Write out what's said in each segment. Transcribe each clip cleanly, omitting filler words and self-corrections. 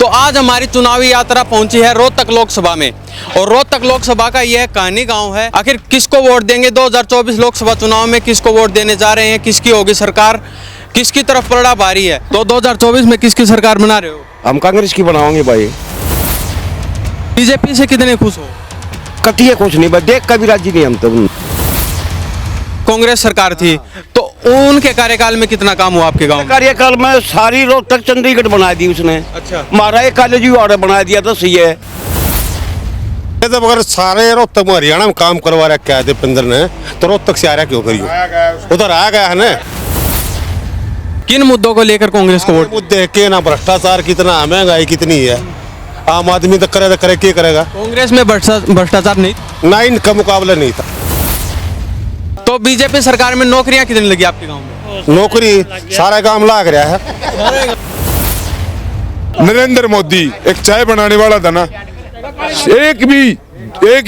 तो आज हमारी चुनावी यात्रा पहुंची है रोहतक लोकसभा में और रोहतक लोकसभा का यह कहानी गांव है। आखिर किसको वोट देंगे 2024 लोकसभा चुनाव में, किसको वोट देने जा रहे हैं, किसकी होगी सरकार, किसकी तरफ पलड़ा भारी है। तो 2024 में किसकी सरकार बना रहे हो? हम कांग्रेस की बनाओगे भाई। बीजेपी से कितने खुश हो? कटिए कुछ नहीं, बस देख कभी राजी नहीं हम तो। कांग्रेस सरकार थी तो उनके कार्यकाल में कितना काम हुआ आपके गांव में? कार्यकाल में सारी रोहतक चंडीगढ़ बना दी उसने। अच्छा, हमारा एक कॉलेज भी और बना दिया तो सही है। जब अगर सारे रोहतक में हरियाणा में काम करवा रखा है दीपेंद्र ने, तो रोहतक से आ रहा क्यों करियो? उधर आ गया है ना। किन मुद्दों को लेकर कांग्रेस को वोट? मुद्दे के ना भ्रष्टाचार कितना, महंगाई कितनी है, आम आदमी तो करे क्या करेगा। कांग्रेस में भ्रष्टाचार नहीं, ना इनका मुकाबला नहीं था। तो बीजेपी सरकार में नौकरियां कितनी लगी आपके गांव में? नौकरी सारा काम लाग रहा है। नरेंद्र मोदी एक चाय बनाने वाला था ना, एक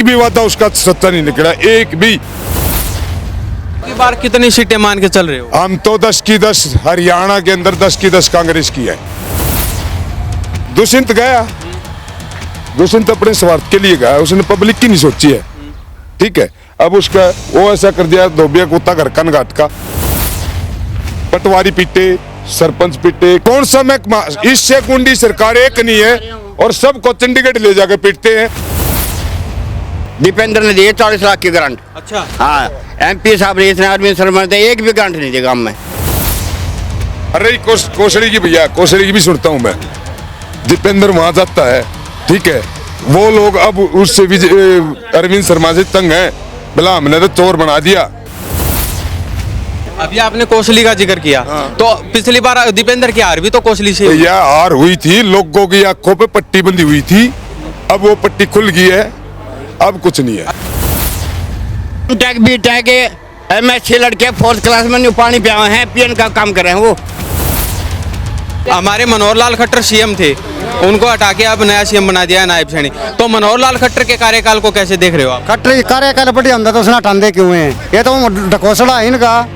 भी वादा उसका सच्चा नहीं निकला, एक भी। इस बार कितनी सीटें मान के चल रहे हो? हम तो 10 की 10 हरियाणा के अंदर 10 की 10 कांग्रेस की है। दुष्यंत गया, दुष्यंत अपने स्वार्थ के लिए गया, उसने पब्लिक की नहीं सोची है। ठीक है, अब उसका वो ऐसा कर दिया, धोबिया कुत्ता घर कन घाट का। पटवारी पीटे, सरपंच पीटे, कौन सा महकमा, इससे कुंडी सरकार एक नहीं है और सबको चंडीगढ़ ले जाकर पीटते हैं। दीपेंद्र ने दिए 40 लाख की ग्रांट। अच्छा, हाँ, MP साहब ने इतने आदमी शर्मा ने एक भी ग्रांट नहीं दी गाँव में। अरे कोसड़ी की भैया, कोसड़ी की भी सुनता हूँ मैं। दीपेंद्र वहां जाता है, ठीक है, वो लोग अब उससे अरविंद शर्मा से तंग है, बोला हमने तो चोर बना दिया। अभी आपने कोसली का जिक्र किया। तो पिछली बार दीपेंद्र की हार भी तो कोसली से हुई। यह हार हुई थी, लोगों की आंखों पे पट्टी बंधी हुई थी, अब वो पट्टी खुल गई है, अब कुछ नहीं है। टैग भी टैग MSc लड़के 4th क्लास में पानी पिया हैं, PN का काम कर रहे हैं वो। हमारे मनोहर लाल खट्टर सीएम थे, उनको हटा के अब नया सीएम बना दिया है नायब सैनी। तो मनोहर लाल खट्टर के कार्यकाल को कैसे देख रहे हो आप? खट्टर कार्यकाल बड़ी अंदर तो उसने हटाते क्यों है? ये तो ढकोसड़ा है इनका,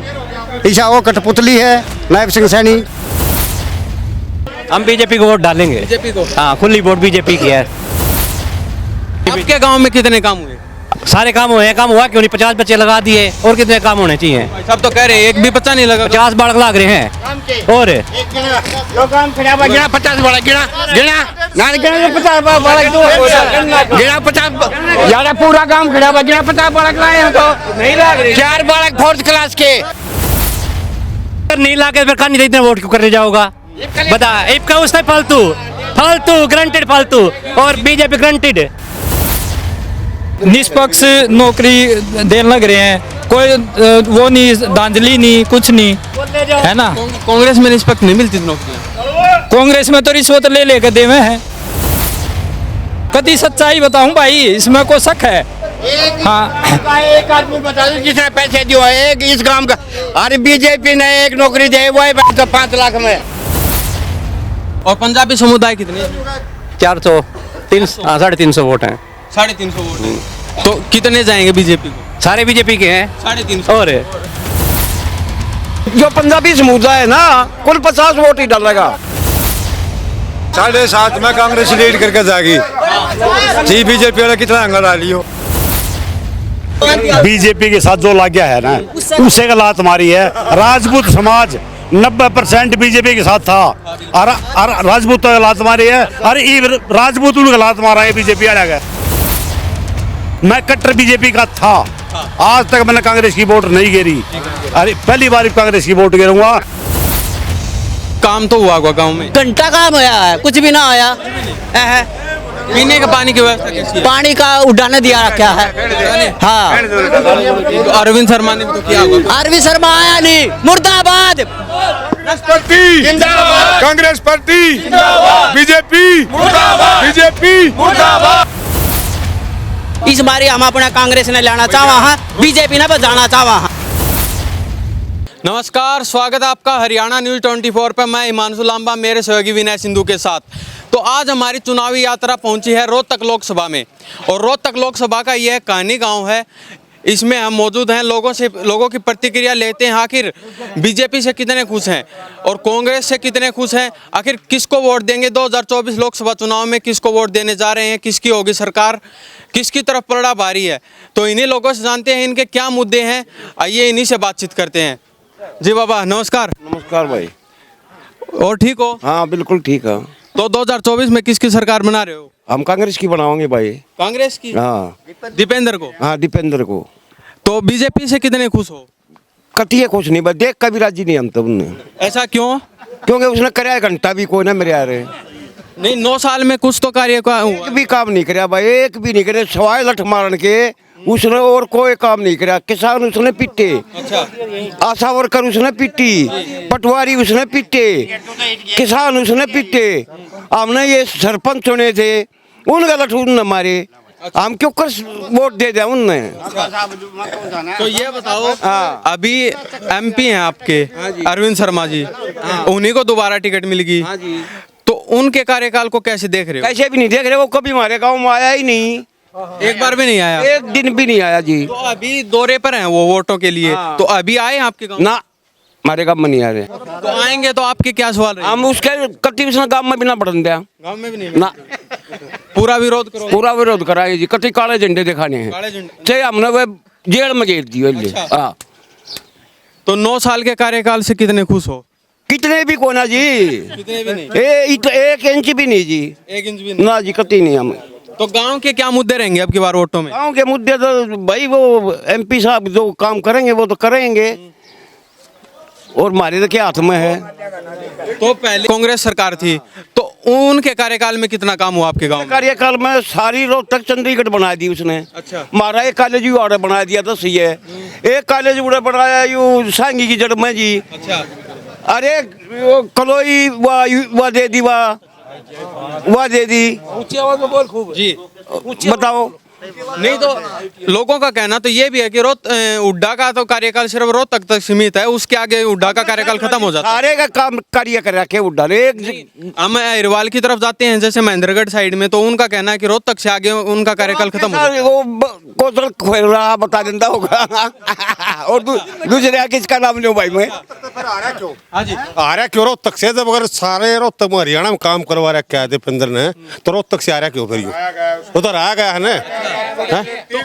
ईशा वो कठपुतली है नायब सिंह सैनी। हम बीजेपी को वोट डालेंगे। बीजेपी को? हाँ, खुली वोट बीजेपी की है। आपके गांव में कितने काम हुए? सारे काम हुए हैं, काम हुआ क्यों नहीं? 50 बच्चे लगा दिए, और कितने काम होने चाहिए? सब तो कह रहे हैं एक भी बच्चा नहीं लगा। 50 बालक लग रहे हैं। और 50 बालक गिना पूरा काम खड़ा हुआ, गिना 50 बालक लाए हैं तो नहीं लग रहे। 4 बालक 4th क्लास के नहीं ला के फिर कहा नहीं, इतने वोट क्यों करने जाओगा? बता, इनका उसने फालतू ग्रांटेड फालतू, और बीजेपी ग्रांटेड। निष्पक्ष नौकरी देने लग रहे हैं, कोई वो नहीं, धांधली नहीं, कुछ नहीं है ना। कांग्रेस में निष्पक्ष नहीं मिलती नौकरियां। कांग्रेस में तो रिश्वत ले लेकर देवे हैं। कभी सच्चाई बताऊं भाई, इसमें कोई शक है? हाँ, एक आदमी बता दो जिसने पैसे दिए एक इस काम का। अरे बीजेपी ने एक नौकरी दी वो है तो 5 लाख में। और पंजाबी समुदाय कितने? 400 350 वोट हैं। 350 वोट हैं। तो कितने जाएंगे बीजेपी को? सारे बीजेपी के हैं। 350। और जो पंजाबी समुदाय है ना, कुल 50 वोट ही डालेगा। 7.5 में कांग्रेस लीड करके जाएगी। जी बीजेपी वाला कितना अंगा डाली हो? बीजेपी के साथ जो लग गया है ना, उसे का लात मारी है। राजपूत समाज 90% बीजेपी के साथ था, और राजपूत का लात मारी है। अरे राजपूत का लात मारा है बीजेपी वाला। मैं कट्टर बीजेपी का था, आज तक मैंने कांग्रेस की वोट नहीं गिरी। अरे पहली बार कांग्रेस की वोट गिरूंगा। काम तो हुआ होगा गांव में? घंटा काम होया है, कुछ भी ना आया। पीने का पानी की व्यवस्था कैसी है? पानी का उड़ाने दिया रखा है। हाँ, अरविंद शर्मा ने भी तो किया होगा। अरविंद शर्मा आया नहीं। मुर्दाबाद पार्टी कांग्रेस पार्टी, बीजेपी इस बारी हम अपना कांग्रेस ने लेना चाहवा हाँ, बीजेपी ने बजाना चाहवा हाँ। नमस्कार, स्वागत है आपका हरियाणा न्यूज़ 24 पर। मैं हिमांशु लांबा मेरे सहयोगी विनय सिंधु के साथ। तो आज हमारी चुनावी यात्रा पहुंची है रोहतक लोकसभा में और रोहतक लोकसभा का यह कहानी गांव है। इसमें हम मौजूद हैं, लोगों की प्रतिक्रिया लेते हैं। आखिर बीजेपी से कितने खुश हैं और कांग्रेस से कितने खुश हैं, आखिर किसको वोट देंगे 2024 लोकसभा चुनाव में, किसको वोट देने जा रहे हैं, किसकी होगी सरकार, किसकी तरफ पलड़ा भारी है। तो इन्हीं लोगों से जानते हैं इनके क्या मुद्दे हैं, आइए इन्हीं से बातचीत करते हैं। जी बाबा नमस्कार। नमस्कार भाई। और ठीक हो? हाँ बिल्कुल ठीक है। तो 2024 में किसकी सरकार बना रहे हो? हम कांग्रेस की बनाओगे भाई। कांग्रेस की? हाँ दीपेंद्र को? हाँ दीपेंद्र को। तो बीजेपी से कितने खुश हो? कतिये कुछ नहीं, बस देख कभी राजी नहीं हम तो उनने। ऐसा क्यों? क्योंकि उसने कराया घंटा भी कोई ना मेरे आ रहे। नहीं 9 साल में कुछ तो कार्य का हुआ। एक भी काम नहीं कराया भाई, एक भी नहीं करे, सवाए लठ मारन के उसने और कोई काम नहीं कराया। किसान उसने पीटे, अच्छा। आशा वर्कर उसने पीटी, पटवारी उसने पीटे, किसान उसने पीटे। हमने ये सरपंच चुने थे, उनका लठ उनने मारे, हम क्यों कर वोट दे दिया उनने। तो ये बताओ, अभी एमपी हैं आपके अरविंद शर्मा जी, उन्हीं को दोबारा टिकट मिल गई, तो उनके कार्यकाल को कैसे देख रहे हो? कैसे भी नहीं देख रहे, वो कभी हमारे गाँव में आया ही नहीं, एक बार भी नहीं आया? एक दिन भी नहीं आया जी। तो अभी दौरे पर हैं वो वोटों के लिए, तो अभी आए आपके गाँव? ना हमारे गाँव में नहीं आ रहे। तो आएंगे तो आपके क्या सवाल रहे? हम उसके कति गाँव में भी ना बढ़न दिया, गाँव में भी नहीं ना पूरा विरोध करो? पूरा विरोध कराए जी, कति काले झंडे दिखाने हैं, काले झंडे? चाहे हमने वह जेल में घेर दी। अच्छा। हाँ तो 9 साल के कार्यकाल से कितने खुश हो? कितने भी कोना जी, कितने भी नहीं? एक इंच भी नहीं जी, 1 इंच भी नहीं? ना जी कति नहीं। हम तो गांव के क्या मुद्दे रहेंगे अब की बार वोटों में? गाँव के मुद्दे तो भाई वो एमपी साहब जो काम करेंगे वो तो करेंगे, और हमारे तो क्या हाथ में है। तो पहले कांग्रेस सरकार थी, तो उनके कार्यकाल में कितना काम हुआ आपके गांव में? कार्यकाल में सारी रोहतक चंडीगढ़ बना दी उसने। अच्छा। हमारा एक कॉलेज भी और बना दिया तो सही है, एक कॉलेज उड़ा बनाया यू सांगी की जड़ में जी। अच्छा। अरे वो कलोई वह दे दी, वह दे दी। ऊंची आवाज में बोल खूब जी बताओ। नहीं तो लोगों का कहना तो ये भी है कि हुड्डा का तो कार्यकाल सिर्फ रोहतक तक सीमित है, उसके आगे हुड्डा का कार्यकाल खत्म हो जाता है। सारे का काम कार्य कर रखे उड्डा रे। हम अहिरवाल की तरफ जाते हैं जैसे महेंद्रगढ़ साइड में, तो उनका कहना है कि रोहतक से आगे उनका कार्यकाल खत्म हो जाता है। वो कोतल खोल रहा बता देता होगा। और दूसरे किसका नाम लो भाई मैं। हाँ जी। आ रहा क्यों रोहतक से? जब अगर सारे रोहतक में हरियाणा में काम करवा रखा है दीपेंद्र ने, तो रोहतक से आ रहा क्यों फिर? उधर आ गया है ना। तो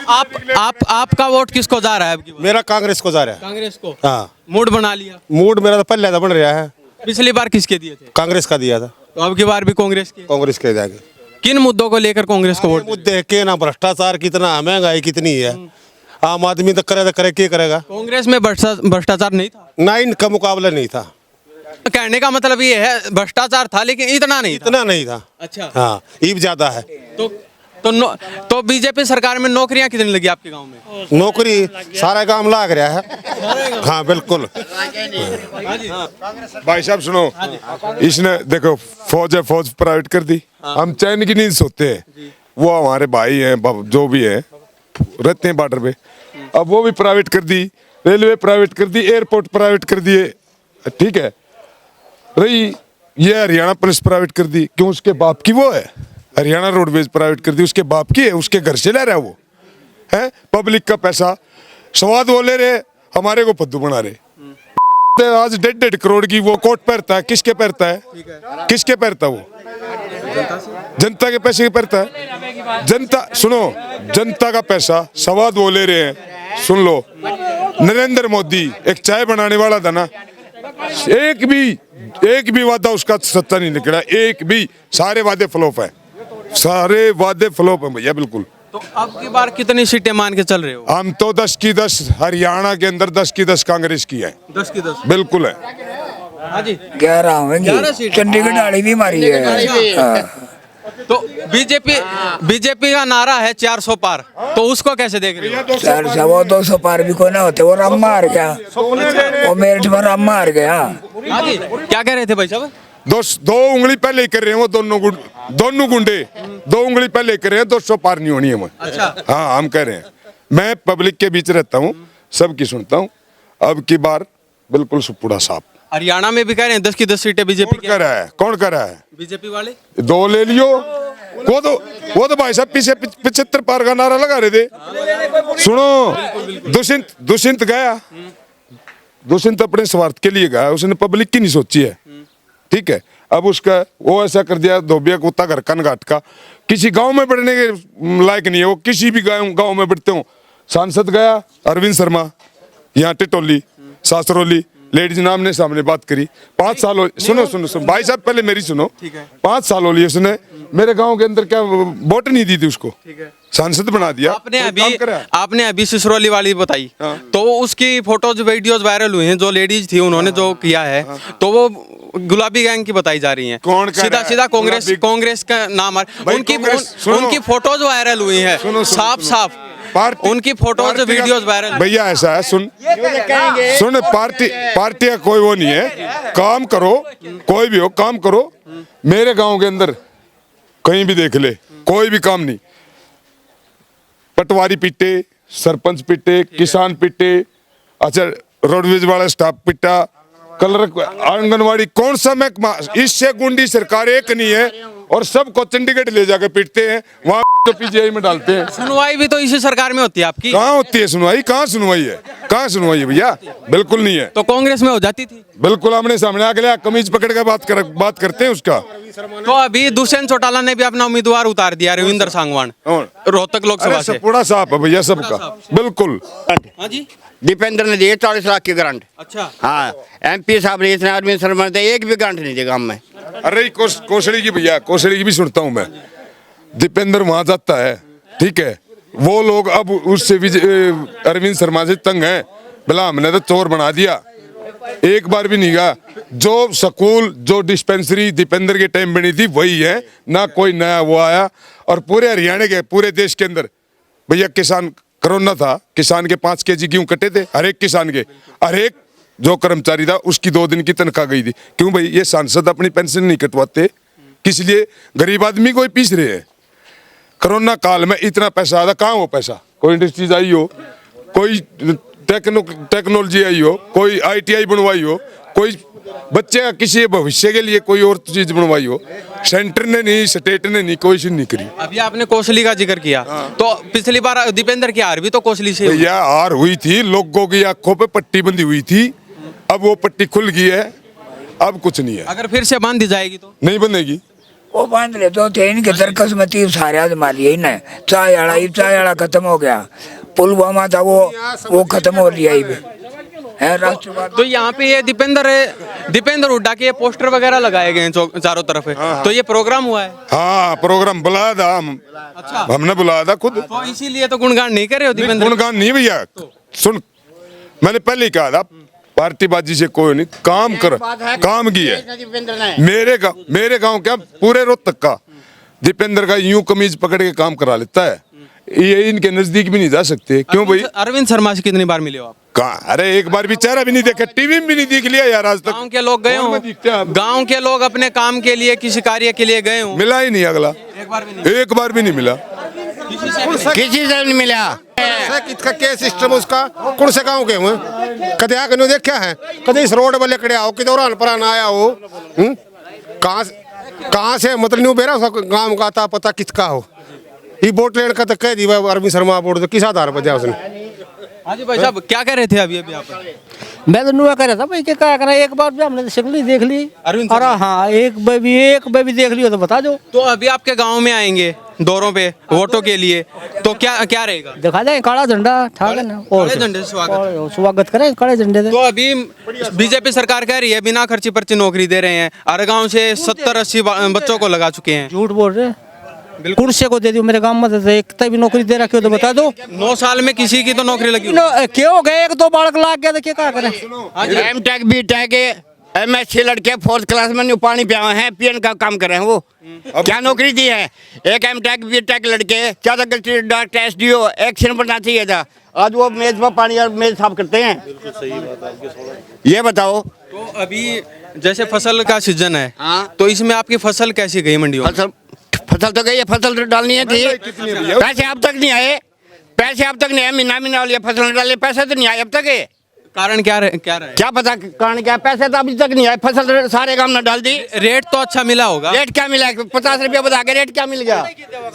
आपका वोट किसको जा रहा है? मेरा कांग्रेस को जा रहा है। कांग्रेस को? हाँ। मूड बना लिया? मूड मेरा तो पहले तो बन रहा है। पिछली बार किसके दिए थे? कांग्रेस का दिया था। तो अब की बार भी कांग्रेस के? कांग्रेस के जाके। किन मुद्दों को लेकर कांग्रेस को वोट? मुद्दे के ना भ्रष्टाचार कितना, महंगाई कितनी है, आम आदमी तो करे क्या करेगा। कांग्रेस में भ्रष्टाचार नहीं था? ना इनका मुकाबला नहीं था। कहने का मतलब ये है भ्रष्टाचार था लेकिन इतना नहीं था। इतना नहीं था। अच्छा। हाँ ईब ज्यादा है। तो बीजेपी सरकार में नौकरियां कितनी लगी आपके गांव में? नौकरी सारा काम लाग रहा है। हाँ बिल्कुल। भाई साहब सुनो, इसने देखो फौज है, फौज प्राइवेट कर दी, हम चैन की नींद सोते हैं। वो हमारे भाई हैं जो भी है रहते हैं बॉर्डर पे, अब वो भी प्राइवेट कर दी, रेलवे प्राइवेट कर दी, एयरपोर्ट प्राइवेट कर दिए, ठीक है। रही ये हरियाणा पुलिस प्राइवेट कर दी, क्यों? उसके बाप की वो है। हरियाणा रोडवेज प्राइवेट कर दी, उसके बाप की है, उसके घर से ले रहा है वो, है पब्लिक का पैसा। स्वाद वो ले रहे, हमारे को फद्दू बना रहे। आज 1.5 करोड़ की वो कोट पहनता है, किसके पहनता है? किसके पहनता वो? जनता के पैसे के पहनता है। जनता सुनो, जनता का पैसा स्वाद वो ले रहे हैं। सुन लो, नरेंद्र मोदी एक चाय बनाने वाला था ना, एक भी वादा उसका सच्चा नहीं निकला, एक भी। सारे वादे फ्लॉप है, सारे वादे फ्लॉप है भैया बिल्कुल। तो अब की बार कितनी सीटें मान के चल रहे हो? हम तो 10 की 10 हरियाणा के अंदर 10 की 10 कांग्रेस की है। 10 की 10 बिल्कुल है। हाँ जी। 11 होंगी, चंडीगढ़ वाली भी मारी है। तो बीजेपी का नारा है 400 पार, तो उसको कैसे देख रहे हो? 400 वो 200 पार भी कोई ना होते, वो राम मार गया, वो मेरठ में राम मार गया। हाँ जी। क्या कह रहे थे भाई साहब? दो उंगली पहले कर रहे हैं वो दोनों गुंडे, 2 उंगली पहले कर रहे हैं, 200 पार नहीं होनी है मैं। अच्छा। हाँ हम कह रहे हैं, मैं पब्लिक के बीच रहता हूँ, सबकी सुनता हूँ। अब की बार बिल्कुल सुपुड़ा साफ। हरियाणा में भी कह रहे हैं 10 की 10 सीटें बीजेपी कौन कर रहा है? कौन कर रहा है? बीजेपी वाले। 2 ले लियो, वो तो भाई साहब पीछे 75 पार का नारा लगा रहे थे। सुनो, दुष्यंत गया, दुष्यंत अपने स्वार्थ के लिए गया, उसने पब्लिक की नहीं सोची है, ठीक है। अब उसका वो ऐसा कर दिया, धोबिया कुत्ता घर कन घाट का, किसी गांव में बढ़ने के लायक नहीं है वो, किसी भी गांव में बढ़ते हो। सांसद गया अरविंद शर्मा, यहाँ टिटोली सासरोली, लेडीज नाम ने सामने बात करी, 5 साल हो, सुनो भाई साहब पहले मेरी सुनो, 5 साल हो लिए उसने मेरे गांव के अंदर क्या वोट नहीं दी थी उसको, सांसद बना दिया। आपने अभी सिसरौली वाली बताई, तो उसकी फोटोज वीडियोज वायरल हुई हैं, जो लेडीज थी उन्होंने जो किया है, तो वो गुलाबी गैंग की बताई जा रही हैं। कौन सीधा कांग्रेस का नाम उनकी फोटोज वायरल हुई है, साफ उनकी फोटोज वीडियोज वायरल। भैया ऐसा है, सुन पार्टी का कोई वो नहीं है, काम करो, कोई भी हो काम करो। मेरे गांव के अंदर कहीं भी देख ले, कोई भी काम नहीं, पटवारी पिटे, सरपंच पिटे, किसान पिटे, अच्छा रोडवेज वाला स्टाफ पिटा, कलर आंगनवाड़ी, कौन सा महकमा, इससे गुंडी सरकार एक नहीं है और सबको चंडीगढ़ ले जाकर पीटते हैं, वहाँ तो पीजीआई में डालते हैं। सुनवाई भी तो इसी सरकार में होती है आपकी। कहाँ होती है सुनवाई, कहाँ सुनवाई है भैया, बिल्कुल नहीं है। तो कांग्रेस में हो जाती थी, बिल्कुल आमने सामने अगले कमीज पकड़ के बात करते हैं उसका। तो अभी दुष्यंत चौटाला ने भी अपना उम्मीदवार उतार दिया, रविंद्र सांगवान, रोहतक लोकसभा से। पूरा साफ है भैया सबका, बिल्कुल। हाँ जी, दीपेंद्र ने दिए 40 लाख की ग्रांट। अच्छा, हाँ, MP साहब ने इतने अरविंद शर्मा ने एक भी ग्रांट नहीं दी गांव में। अरे कोसड़ी की भैया, कोसड़ी की भी सुनता हूँ मैं, दीपेंद्र वहां जाता है, ठीक है, वो लोग अब उससे अरविंद शर्मा से तंग हैं, बोला हमने तो चोर बना दिया, एक बार भी नहीं गया। जो स्कूल जो डिस्पेंसरी दीपेंद्र के टाइम बनी थी वही है, ना कोई नया वो आया। और पूरे हरियाणा के, पूरे देश के अंदर भैया किसान, कोरोना था, किसान के 5 kg गेहूं कटे थे, हर एक किसान के, हर एक जो कर्मचारी था उसकी 2 दिन की तनख्वाह गई थी। क्यों भाई, ये सांसद अपनी पेंशन नहीं कटवाते, किस लिए? गरीब आदमी को पीस रहे हैं। कोरोना काल में इतना पैसा आता, कहाँ वो पैसा? कोई इंडस्ट्रीज आई हो, कोई टेक्नोलॉजी आई हो, कोई ITI बनवाई हो, कोई बच्चे का किसी भविष्य के लिए कोई और चीज बनवाई हो, सेंटर ने नहीं, स्टेट ने नहीं, कोई चीज नहीं करी। अभी आपने कोसली का जिक्र किया, तो पिछली बार दीपेंद्र की हार भी तो कोसली से हुई। भैया हार हुई थी, लोगों की आंखों पे पट्टी बंधी हुई थी, अब वो पट्टी खुल गई है, अब कुछ नहीं है। अगर फिर से बांध दी जाएगी तो नहीं बनेगी, वो बांध ले तो थे इनके तरकस में तीर सारे आदमी लिए ही ना, चाय खत्म हो गया, पुलवामा था वो खत्म हो लिया ही है राष्ट्रवाद। तो यहाँ पे ये दीपेंद्र हुड्डा के पोस्टर वगैरह लगाए गए हैं चारों तरफ है। तो ये प्रोग्राम हुआ है? हाँ प्रोग्राम बुलाया था अच्छा, हमने बुलाया था खुद, तो इसीलिए तो गुणगान नहीं कर रहे हो दीपेंद्र? गुणगान नहीं भैया, सुन मैंने पहले ही कहा था, पार्टीबाजी से कोई नहीं, काम कर, काम की है। मेरे गांव क्या पूरे रोहतक का दीपेंद्र का यूं कमीज पकड़ के काम करा लेता है, ये इनके नजदीक भी नहीं जा सकते। क्यों भाई? अरविंद शर्मा से कितनी बार मिले हो आप? कहाँ? अरे एक बार भी चेहरा भी नहीं देखा, टीवी में भी नहीं दिख लिया यार आज तक। गांव के लोग गए हो, गांव के लोग अपने काम के लिए किसी कार्य के लिए गए हो, मिला ही नहीं अगला, एक बार भी नहीं मिला, किसी से नहीं मिला। इसका क्या सिस्टम उसका, कौन से गाँव के हुए कदे आके देखा है, कदे इस रोड वाले खड़े आओ, किधर उड़ान पर आया हो, कहाँ से मतलब न्यू बेरा गाँव का आता पता किसका हो, ये वोट लेने का तो कह दी अरविंद शर्मा वोट, तो किस आधार पर दिया उसने? हाँ जी भाई साहब, क्या कह रहे थे अभी आप? मैं तो नुआ कह रहा था भाई क्या करना, एक बार भी हमने शक्ल देख ली, और हाँ एक बेबी देख ली हो तो बता दो। तो अभी आपके गांव में आएंगे दौरों पे वोटों के लिए, तो क्या रहेगा? दिखा जाए काला झंडा ठाक है ना, और झंडे से स्वागत करें काले झंडे से। तो अभी बीजेपी सरकार कह रही है बिना खर्ची पर्ची नौकरी दे रहे हैं, हर गाँव से 70-80 बच्चों को लगा चुके हैं। झूठ बोल रहे, कुर्सी को दे दियो, मेरे गांव में तो एक भी नौकरी दे रखी हो तो बता दो। 9 साल में किसी की तो नौकरी लगी? क्यों गए, 1-2 बालक लाग गया तो क्या करें? M.Tech B.Tech MSc लड़के 4th क्लास में न्यू पानी पिया हैं, PN का काम कर रहे हैं, वो क्या नौकरी दी है? एक M.Tech B.Tech लड़के ज्यादा गलती डॉक्टर SDO एक्शन बनना चाहिए था, आज वो मेज पर पानी और मेज साफ करते हैं। ये बताओ। तो अभी जैसे फसल का सीजन है, तो इसमें आपकी फसल कैसी गई मंडियों? फसल तो गई है, फसल तो डालनी थी, पैसे अब तक नहीं आए, महीना हो लिया फसल डाले, पैसे तो नहीं आए अब तक है। कारण क्या रहे क्या पता कारण क्या, पैसे तो अभी तक नहीं आए, फसल सारे काम में डाल दी। रेट तो अच्छा मिला होगा। रेट क्या मिला, 50 रुपया बता के रेट क्या मिल गया?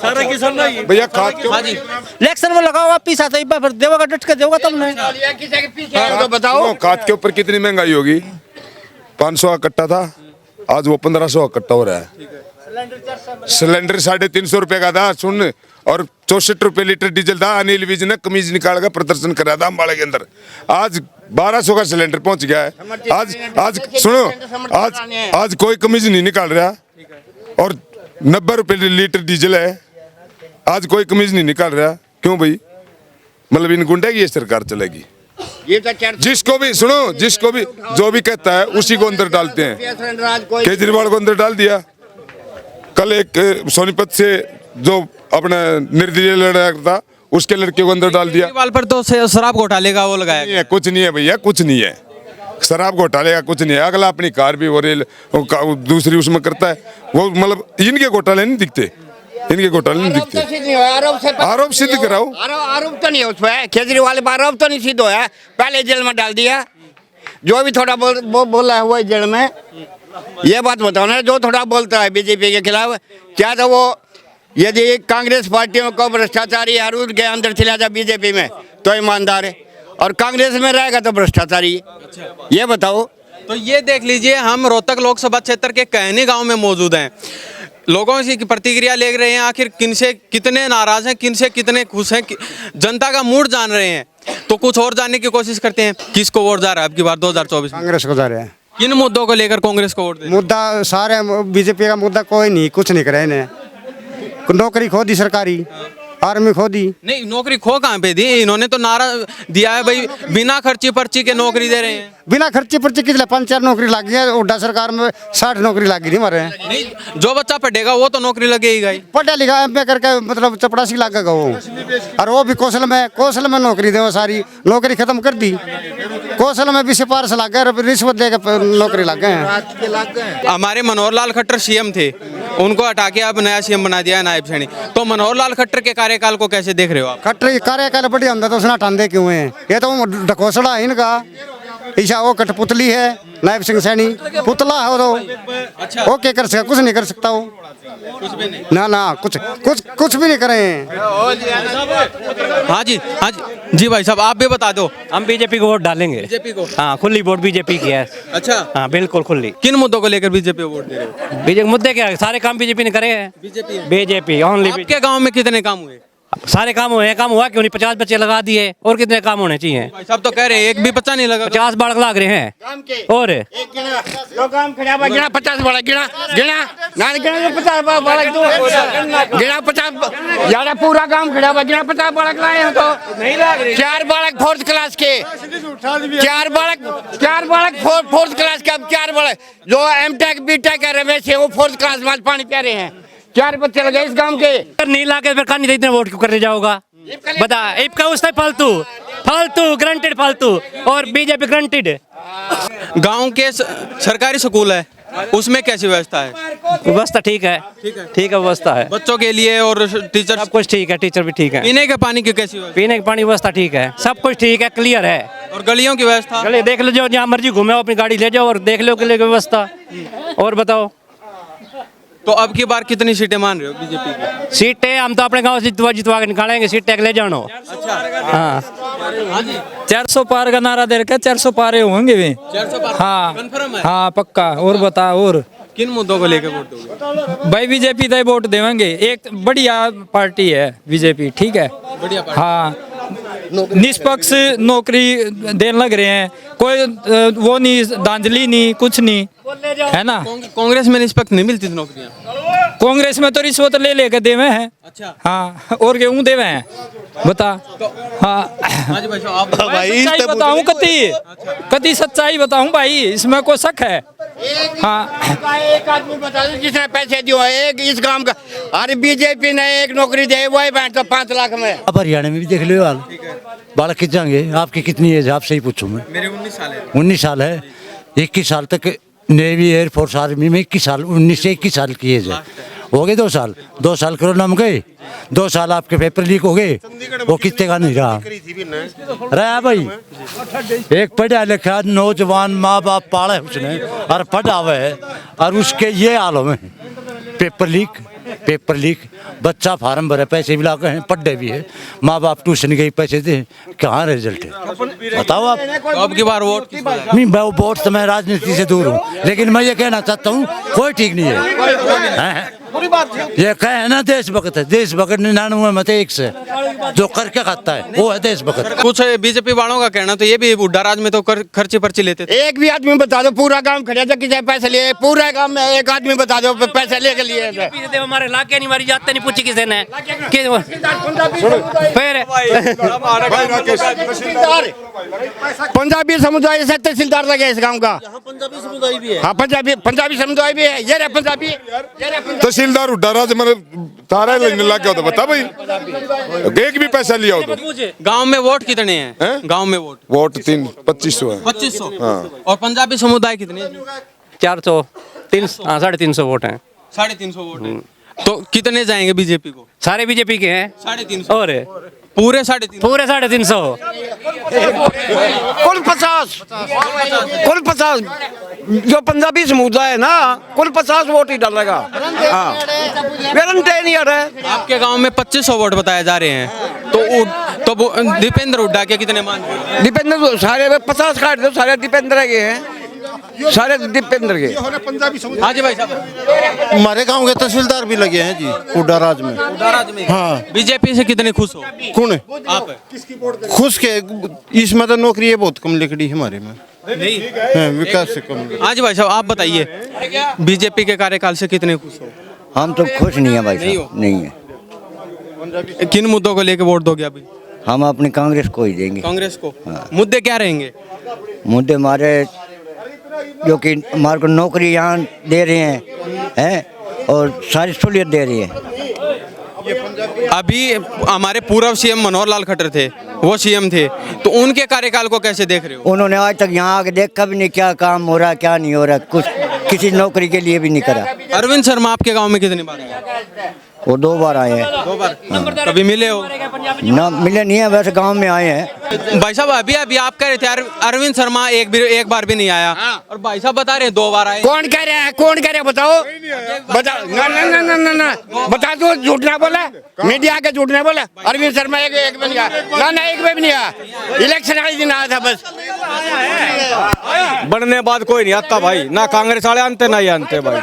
सारा किसान भैया खाद क्यों? हाँ जी, इलेक्शन में लगाओ आप पीसा सही फिर देगा डट के देगा तुमने। तो बताओ खाद के ऊपर कितनी महंगाई होगी? 500 का कट्टा था, आज वो 1500 का कट्टा हो रहा है। सिलेंडर 350 रुपए का था सुन, और 64 रुपए लीटर डीजल था। अनिल विज ने कमीज निकाल कर प्रदर्शन करा था अम्बाड़े के अंदर। आज 1200 का सिलेंडर पहुंच गया है। आज सुनो, आज कोई कमीज नहीं निकाल रहा, और 90 रुपए लीटर डीजल है। आज कोई कमीज नहीं निकाल रहा, क्यों भाई? मतलब इन गुंडे की ये सरकार चलेगी। जिसको भी सुनो, जिसको भी जो भी कहता है उसी को अंदर डालते हैं। केजरीवाल को अंदर डाल दिया। कल एक सोनीपत से जो अपना निर्दलीय लड़का था, उसके लड़के को अंदर डाल दिया। केजरीवाल पर तो शराब घोटाले का वो लगाया नहीं है, कुछ नहीं है भैया, कुछ नहीं है। शराब घोटाले का कुछ नहीं है। अगला अपनी कार भी और दूसरी उसमें करता है वो। मतलब इनके घोटाले नहीं दिखते, इनके घोटाले नहीं दिखते। आरोप सिद्ध कराओ। आरोप तो नहीं है उस पर, केजरीवाल पर आरोप तो नहीं सिद्ध हुआ। पहले जेल में डाल दिया, जो भी थोड़ा बोला है वो जेल में। ये बात बताओ ना, जो थोड़ा बोलता है बीजेपी के खिलाफ, क्या तो वो यदि कांग्रेस पार्टियों को भ्रष्टाचारी अरुण के अंदर चला जाए बीजेपी में तो ईमानदार है, और कांग्रेस में रहेगा तो भ्रष्टाचारी। ये बताओ। तो ये देख लीजिए, हम रोहतक लोकसभा क्षेत्र के कहनी गांव में मौजूद हैं। लोगों की प्रतिक्रिया ले रहे हैं, आखिर किनसे कितने नाराज हैं, किनसे कितने खुश हैं, जनता का मूड जान रहे हैं। तो कुछ और जानने की कोशिश करते हैं। किसको वोट जा रहा है अब की बार 2024 में? कांग्रेस को जा रहे हैं। किन मुद्दों को लेकर कांग्रेस को वोट दें? मुद्दा सारे बीजेपी का मुद्दा कोई नहीं, कुछ नहीं करे इन्हें। नौकरी खो दी सरकारी, आर्मी खो दी। नहीं, नौकरी खो कहाँ पे दी? इन्होंने तो नारा दिया है भाई, बिना खर्ची पर्ची के नौकरी दे रहे हैं। बिना खर्ची पर्ची कितने 5-4 नौकरी लग गई है। उड्डा सरकार में 60 नौकरी लग गई हमारे। नहीं, जो बच्चा पढ़ेगा वो तो नौकरी लगेगा ही। पढ़ा लिखा एमए करके मतलब चपड़ासी लगेगा वो, और वो भी कौशल में नौकरी दे। सारी नौकरी खत्म कर दी। कौशल में भी सिफारिश लग गए, रिश्वत दे के नौकरी लग गए हैं। हमारे मनोहर लाल खट्टर सीएम थे, उनको हटा के अब नया सीएम बना दिया है नायब सैनी। तो मनोहर लाल खट्टर के कार्यकाल को कैसे देख रहे हो आप? खट्टर कार्यकाल बढ़िया होता तो उसने हटाते क्यों है? ये तो ढकोसड़ा है इनका। ईशा वो कठपुतली है, नायब सिंह सैनी पुतला है वो तो। वो क्या कर सकता? कुछ नहीं कर सकता वो। ना कुछ भी नहीं करें। हाँ जी, जी भाई साहब, आप भी बता दो। हम बीजेपी को वोट डालेंगे। बीजेपी को? हाँ, खुली वोट बीजेपी की है। अच्छा, हाँ बिल्कुल खुली। किन मुद्दों को लेकर बीजेपी को वोट दे रहे हो? बीजेपी मुद्दे क्या है? सारे काम बीजेपी ने करे हैं। BJP only. आपके गांव में कितने काम हुए? सारे काम हुए हैं। काम हुआ क्यों नहीं? 50 बच्चे लगा दिए, और कितने काम होने चाहिए? सब तो कह रहे हैं एक भी बच्चा नहीं लगा। 50 बालक लग रहे हैं। और 50 बालक गिना 50 बालक गिना 50 यार पूरा काम खड़ा हुआ। गिना 50 बालक लाए हैं तो नहीं लग रहे। 4 बालक 4th क्लास के, 4 बालक 4th क्लास के। अब 4 बालक जो एमटेक बीटेक कर रहे हैं वो 4th क्लास में पानी पी रहे हैं। 4 बच्चे लगे इस गांव के। नहीं लाके फिर कहानी इतने वोट क्यों करने जाओगा? बता। इनका उसने फालतू ग्रांटेड फालतू, और बीजेपी ग्रांटेड। गांव के सरकारी स्कूल है, उसमें कैसी व्यवस्था है? व्यवस्था ठीक है व्यवस्था है बच्चों के लिए, और टीचर सब कुछ ठीक है। टीचर भी ठीक है। पीने के पानी की कैसी व्यवस्था? पीने के पानी व्यवस्था ठीक है। सब कुछ ठीक है, क्लियर है। और गलियों की व्यवस्था? गली देख लो, जो जहाँ मर्जी घूमे अपनी गाड़ी ले जाओ और देख लो गली की व्यवस्था। और बताओ। तो अब की बार कितनी सीटें मान रहे हो बीजेपी की? सीटें हम तो अपने गांव से जितवा के निकालेंगे। सीटें ले जानो। अच्छा, हाँ 400 पार का नारा दे रखा है। 400 पारे होंगे भी। 400 पार? हाँ कंफर्म है? हाँ पक्का। और बता, और किन मुद्दों को लेकर वोट दोगे? भाई बीजेपी तो वोट देंगे। एक बढ़िया पार्टी है बीजेपी, ठीक है। बढ़िया पार्टी। हाँ, निष्पक्ष नौकरी देने लग रहे हैं। कोई वो नहीं, धांधली नहीं, कुछ नहीं है ना। कांग्रेस में निष्पक्ष नहीं मिलती थी नौकरियां? कांग्रेस में तो रिश्वत ले लेके देवे हैं। अच्छा। हाँ, और क्यों देवे हैं बता। हाँ सच्चाई बताऊं, कति सच्चाई बताऊं भाई, इसमें कोई शक है? हाँ, एक आदमी बता दो जिसने पैसे दिए हैं एक इस काम का। अरे बीजेपी ने एक नौकरी दे वही बैठ तो 5 लाख में। अब हरियाणा में भी देख लो हाल। बालक कित जाएंगे? आपकी कितनी एज? आपसे ही पूछूं मैं। मेरे 19 साल है। 19 साल है। 21 साल तक नेवी एयरफोर्स आर्मी में 21 साल 19 से 21 साल की एज है। हो गए 2 साल, 2 साल कोरोना में गए, 2 साल आपके पेपर लीक हो गए, वो कितने का नहीं रहा भाई। एक पढ़ा लिखा नौजवान माँ बाप पाले उसने और पढ़ा हुआ है, और उसके ये हाल में पेपर लीक, बच्चा फार्म भरे, पैसे भी लाके हैं, पढ़े भी है, माँ बाप ट्यूशन गई, पैसे दे, कहाँ रिजल्ट है बताओ आप। तो अब की बार वोट नहीं, मैं वोट तो मैं राजनीति से दूर हूँ, लेकिन मैं ये कहना चाहता हूँ कोई ठीक नहीं है। ये कहे ना देशभक्त है, देशभक्त 99 में 1 से जो करके खाता है वो है देशभक्त। कुछ बीजेपी वालों का कहना तो ये भी बुढ़ा राज में तो खर्ची पर्ची लेते थे। एक भी आदमी बता दो, पूरा गांव खड़ा था किसी पैसे लिए, पूरा गांव में एक आदमी बता दो पैसे लेके लिए थे। हमारे इलाके नहीं मारी जाते, नहीं पूछी किसी ने फिर पंजाबी समुदाय से तहसीलदार लगे इस गांव का। पंजाबी समुदाय भी है। हाँ, पंजाबी समुदाय भी है। ये रहे पंजाबी, तहसीलदार उड्डा जब तारा लेने लग गया तो बता भाई, एक भी पैसा लिया हो तो। गांव में वोट कितने हैं? गांव में वोट 2500 है। 2500। और पंजाबी समुदाय कितने? 400, 300, 350 वोट हैं। 350 वोट हैं। तो कितने जाएंगे बीजेपी को? सारे बीजेपी के हैं 350। और पूरे 350? पूरे 350। कुल 50 जो पंजाबी समुदाय है ना, कुल 50 वोट ही डालेगा। हाँ, गारंटी नहीं आ रहा है। आपके गांव में 2500 वोट बताए जा रहे हैं, तो दीपेंद्र हुड्डा के कितने मान? दीपेंद्र सारे 50 काट दो, सारे दीपेंद्र के हैं, सारे दीपेंद्र के। हाँ जी भाई साहब। हमारे गांव के तहसीलदार भी लगे हैं जी हुड्डा राज में। हाँ, बीजेपी से कितने खुश हो? कौन आप? खुश के इसमें तो नौकरी है बहुत कम लिखड़ी हमारे में, नहीं विकास से कम। हाँ जी भाई साहब, आप बताइए बीजेपी के कार्यकाल से कितने खुश हो? हम तो खुश नहीं है भाई नहीं साहब, नहीं है। किन मुद्दों को लेकर वोट दोगे अभी? हम अपनी कांग्रेस को ही देंगे। कांग्रेस को? मुद्दे क्या रहेंगे? मुद्दे हमारे जो कि हमारे को नौकरी यहाँ दे रहे हैं और सारी सहूलियत दे रही है। अभी हमारे पूर्व सीएम मनोहर लाल खट्टर थे, वो सीएम थे, तो उनके कार्यकाल को कैसे देख रहे हो? उन्होंने आज तक यहाँ आके देखा भी नहीं क्या काम हो रहा है क्या नहीं हो रहा, कुछ किसी नौकरी के लिए भी नहीं करा। अरविंद शर्मा आपके गांव में कितनी बार आए? वो 2 बार आए हैं। 2 बार? कभी मिले हो? ना मिले नहीं है, वैसे गांव में आए हैं। भाई साहब अभी आप कह रहे थे अरविंद शर्मा एक बार भी नहीं आया, और भाई साहब बता रहे हैं 2 बार आए। कौन कह रहे हैं बताओ, बताओ ना बता दो, झूठ ना बोला, मीडिया के झूठ ना बोला। अरविंद शर्मा एक भी नहीं आया, ना एक भी नहीं आया, इलेक्शन वाले दिन आया था बस। बनने बाद कोई नहीं आता भाई, ना कांग्रेस वाले आते ना ये आते भाई,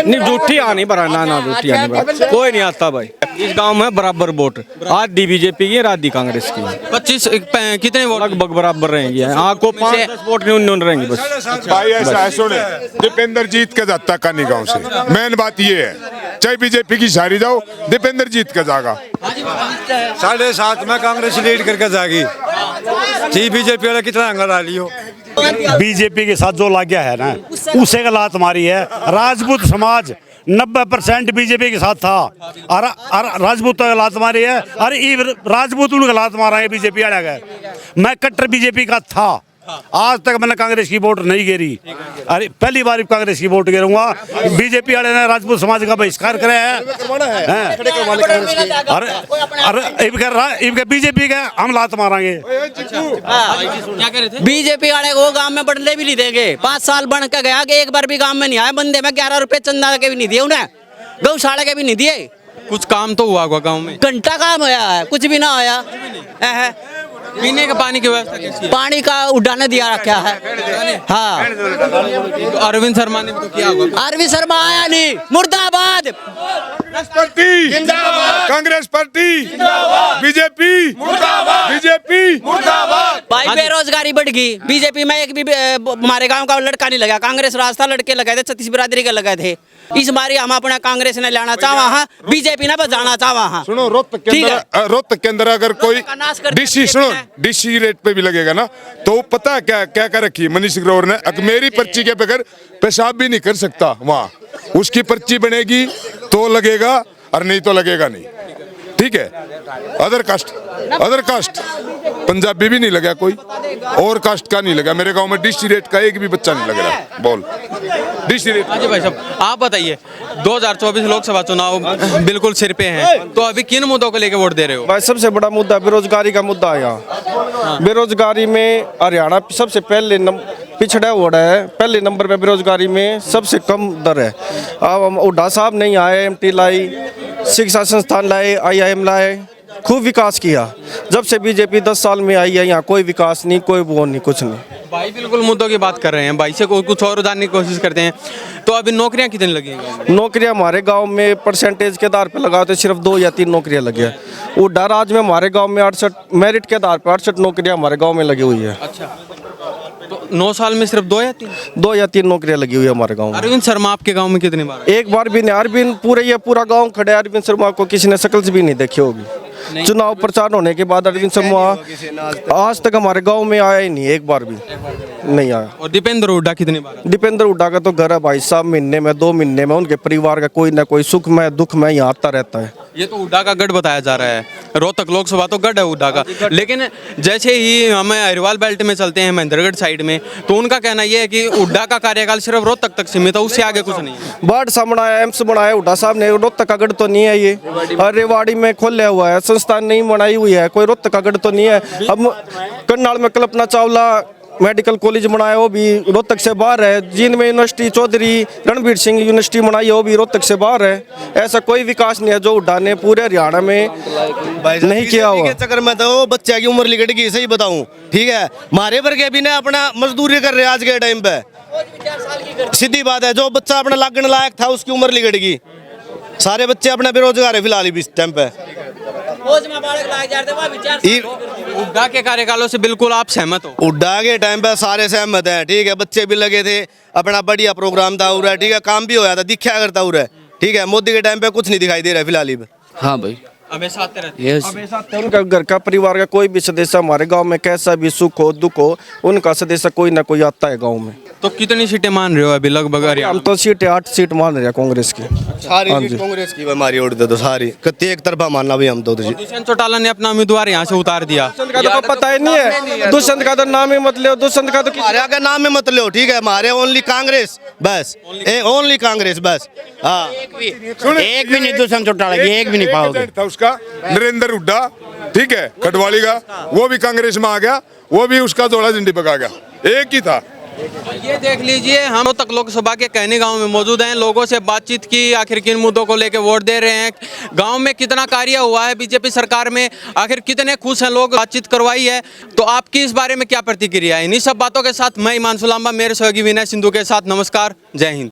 नहीं झूठी आनी बरा, ना झूठी आनी, कोई नहीं आता भाई। इस गांव में बराबर वोट, आधी बीजेपी की आधी कांग्रेस की। 25 कितने वोट? लगभग बराबर रहेंगी, आपको 5-10 वोट नहीं रहेंगे बस। भाई ऐसा है, सुने, दीपेंद्र जीत के जाता कानी गांव से, मेन बात ये है, चाहे बीजेपी की सारी जाओ, दीपेंद्र जीत के जाएगा। 7.5 में कांग्रेस लीड करके जाएगी, जी बीजेपी वाला कितना अंगड़ा लियो। बीजेपी के साथ जो लग गया है ना, उसे का लात मारी है। राजपूत समाज 90% बीजेपी के साथ था, और राजपूत का लात मारी है, और राजपूत उनका लात मारा है बीजेपी वाला का। मैं कट्टर बीजेपी का था, आज तक मैंने कांग्रेस की वोट नहीं गिरी, अरे पहली बार कांग्रेस की वोट गिरूंगा। बीजेपी वाले ने राजपूत समाज का बहिष्कार कराया है, और बीजेपी का हम लात मारेंगे। क्या कह रहे थे? बीजेपी वाले को गांव में बढ़ने भी नहीं देंगे। 5 साल बन के गया कि एक बार भी गांव में नहीं आया, बंदे में 11 रुपए चंदा के भी नहीं दिए उन्हें, गौशाला के भी नहीं दिए। कुछ काम तो हुआ होगा गांव में? घंटा काम होया है, कुछ भी ना होया है। पीने का पानी की व्यवस्था कैसी है? पानी का उड़ाने दिया रखा है। हाँ, तो अरविंद शर्मा ने तो किया होगा। अरविंद शर्मा आया नहीं, मुर्दाबाद। Party Congress party, BJP BJP. भाई बेरोजगारी बढ़ गई, बीजेपी में एक भी हमारे गांव का लड़का नहीं लगा। कांग्रेस रास्ता लड़के लगाए थे, छत्तीस बिरादरी के लगाए थे। इस बारी हम अपना कांग्रेस ने लाना चाहवा हाँ, बीजेपी ने बजाना चाहवा हाँ। सुनो, रोहतक के अंदर अगर कोई डीसी, सुनो, डीसी रेट पे भी लगेगा ना, तो पता है क्या क्या कर रखी है मनीष ग्रोवर ने, मेरी पर्ची के बगैर पेशाब भी नहीं कर सकता वहाँ, उसकी पर्ची बनेगी तो लगेगा, और नहीं तो लगेगा नहीं। ठीक है, अदर कास्ट पंजाबी भी नहीं लगा कोई, और कास्ट का नहीं लगा। मेरे गांव में डीसी रेट का एक भी बच्चा नहीं लग रहा। बोल डिस्ट्रिक्ट। हाँ जी भाई साहब, आप बताइए 2024 लोकसभा चुनाव बिल्कुल सिर पे हैं, तो अभी किन मुद्दों को लेकर वोट दे रहे हो? भाई सबसे बड़ा मुद्दा बेरोजगारी का मुद्दा है यहाँ। बेरोजगारी में हरियाणा सबसे पहले पिछड़ा हुआ है, पहले नंबर पे बेरोजगारी में सबसे कम दर है। अब हुड्डा साहब नहीं आए, MT लाई, शिक्षा संस्थान लाए, IIM लाए, खूब विकास किया। जब से बीजेपी 10 साल में आई है यहाँ कोई विकास नहीं, कोई वो नहीं, कुछ नहीं। भाई बिल्कुल मुद्दों की बात कर रहे हैं, भाई से कुछ और जानने की कोशिश करते हैं। तो अभी नौकरियां कितनी लगी हैं? नौकरियां हमारे गांव में परसेंटेज के आधार पर लगाओ तो सिर्फ 2 या 3 नौकरियां लगी है। हुड्डा राज में हमारे गांव में 68 मेरिट के आधार पर 68 नौकरियां हमारे गांव में लगी हुई है। अच्छा, तो 9 साल में सिर्फ 2 या 3 नौकरियां लगी हुई है हमारे गांव में। अरविंद शर्मा आपके गांव में कितनी बार? एक बार भी नहीं। अरविंद पूरा गांव खड़े, अरविंद शर्मा को किसी ने शक्ल से भी नहीं देखी होगी। चुनाव प्रचार होने के बाद अरविंद शर्मा आज तक हमारे गांव में आया ही नहीं, एक बार भी नहीं आया। और दीपेंद्र हुड्डा कितनी बार? दीपेंद्र हुड्डा का तो घर है भाई साहब, महीने में 2 महीने में उनके परिवार का कोई ना कोई सुख में दुख में यहाँ आता रहता है। ये तो हुड्डा का गढ़ बताया जा रहा है, रोहतक लोकसभा तो गढ़ है हुड्डा का। लेकिन जैसे ही हम अहिरवाल बेल्ट में चलते हैं, महेंद्रगढ़ साइड में, तो उनका कहना यह है कि हुड्डा का कार्यकाल सिर्फ रोहतक तक सीमित है, उससे आगे कुछ नहीं है। बाढ़ सा बनाया, एम्स बनाया हुड्डा साहब ने, रोहतक का गढ़ तो नहीं है ये। और रेवाड़ी में खोला हुआ है, संस्थान नहीं बनाई हुई है, कोई रोहतक का गढ़ तो नहीं है। अब करनाल में कल्पना चावला मेडिकल कॉलेज बनाया, वो भी रोहतक से बाहर है। जींद में यूनिवर्सिटी चौधरी रणबीर सिंह यूनिवर्सिटी बनाई है, वो भी रोहतक से बाहर है। ऐसा कोई विकास नहीं है जो हुड्डा ने पूरे हरियाणा में नहीं किया हुआ। चक्कर में तो बच्चे की उम्र लिगड़ गई, सही बताऊं, ठीक है। हमारे वर्ग भी ना अपना मजदूरी कर रहे हैं आज के टाइम पे, सीधी बात है। जो बच्चा अपना लागण लायक था उसकी उम्र लिगड़ गई। सारे बच्चे अपना बेरोजगार है फिलहाल इस टाइम पे। हुड्डा के कार्यकालों से बिल्कुल आप सहमत हो? हुड्डा के टाइम पे सारे सहमत हैं, ठीक है। बच्चे भी लगे थे, अपना बढ़िया प्रोग्राम था उरा, ठीक है। काम भी होया था, दिखा करता उरा, ठीक है। मोदी के टाइम पे कुछ नहीं दिखाई दे रहा है फिलहाल। हाँ भाई, हमेशा आते रहते हैं। उनका घर का परिवार का कोई भी सदस्य हमारे गांव में कैसा भी सुख हो दुख हो, उनका सदस्य कोई ना कोई आता है गांव में। तो कितनी सीटें मान रहे हो अभी लगभग? हम तो सीटें 8 सीट मान रहे हैं कांग्रेस की। सारी कांग्रेस की हमारी वोट दे दो, सारी कत्ती एक तरफा मानना भी हम तो। दुष्यंत चौटाला ने अपना उम्मीदवार यहाँ से उतार दिया। दुष्यंत का तो पता ही नहीं है, दुष्यंत का तो नाम ही मत लो, दुष्यंत का तो हमारे का नाम ही मत लो, ठीक है। हमारे ओनली कांग्रेस बस, ओनली कांग्रेस बस। हाँ, एक भी नहीं दुष्यंत चौटाला की, एक भी नहीं पाओगे। था उसका नरेंद्र हुड्डा, ठीक है, खटवाली का, वो भी कांग्रेस में आ गया, वो भी उसका जोड़ा झंडी पका गया, एक ही था। ये देख लीजिए, हम रोहतक लोकसभा के कहनी गांव में मौजूद हैं, लोगों से बातचीत की, आखिर किन मुद्दों को लेकर वोट दे रहे हैं, गांव में कितना कार्य हुआ है बीजेपी सरकार में, आखिर कितने खुश हैं लोग, बातचीत करवाई है। तो आपकी इस बारे में क्या प्रतिक्रिया है? इन्हीं सब बातों के साथ मैं ईमान सुलाम्बा, मेरे सहयोगी विनय सिंधु के साथ नमस्कार, जय हिंद।